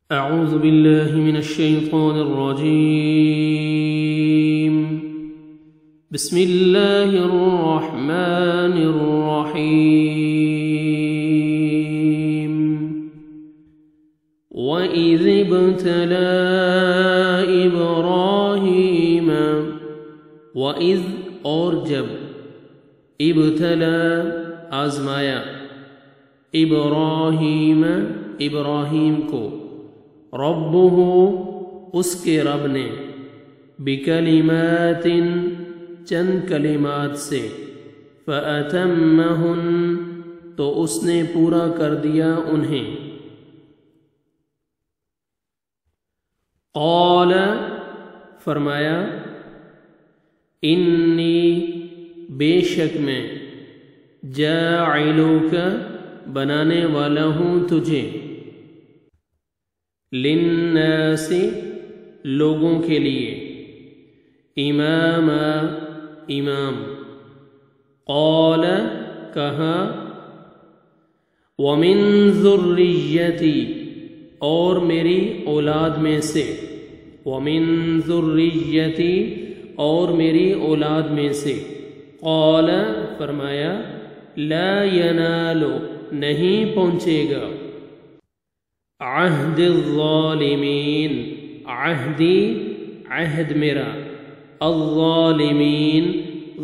अऊज़ु बिल्लाहि मिनश्शैतानिर्रजीम बिस्मिल्लाहिर्रहमानिर्रहीम वइज़ इब्तला इब्राहीम वइज़ और जब इब्तला आज़माया इब्राहीम इब्राहीम को रब्बुहु उसके रब ने बिकलिमातिन चंद कलिमात से फ़अतम्महुन तो उसने पूरा कर दिया उन्हें। क़ाल फरमाया इन्नी बेशक मैं जाइलुका बनाने वाला हूँ तुझे लिन्नासी लोगों के लिए इमामा इमाम। क़ाल कहा वमिन ज़ुर्रिय्यती और मेरी औलाद में से वमिन ज़ुर्रिय्यती और मेरी औलाद में से। क़ाल फरमाया ला यनालो नहीं पहुँचेगा अहदिज़्ज़ालिमीन अहदी अहद मेरा अज़्ज़ालिमीन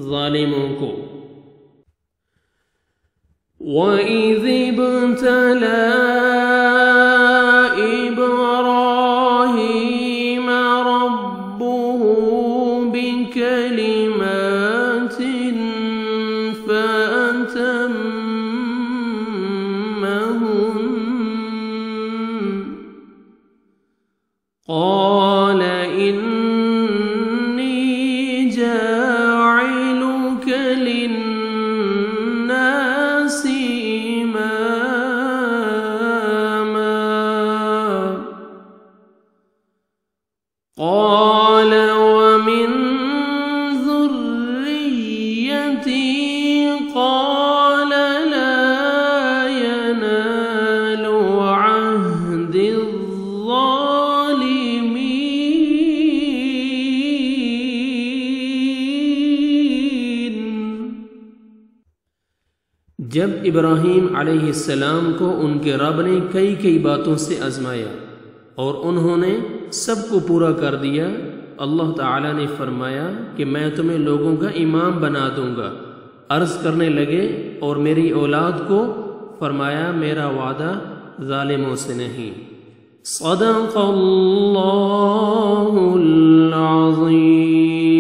ज़ालिमों को। वइज़ इब्तला इब्राहीम रब्बुहु बिकलिमातिन फ़अतम्महुन क़ाल इन्नी जाइलुका लिन्नासि इमामा। क़ाल वमिन ज़ुर्रिय्यती क़ाल ला यनालु अहदिज़्ज़ालिमीन। जब इब्राहीम अलैहिस्सलाम को उनके रब ने कई कई बातों से आजमाया और उन्होंने सबको पूरा कर दिया, अल्लाह ताला ने फरमाया कि मैं तुम्हें लोगों का इमाम बना दूंगा। अर्ज करने लगे और मेरी औलाद को, फरमाया मेरा वादा जालिमों से नहीं। सदक़ल्लाहुल अज़ीम।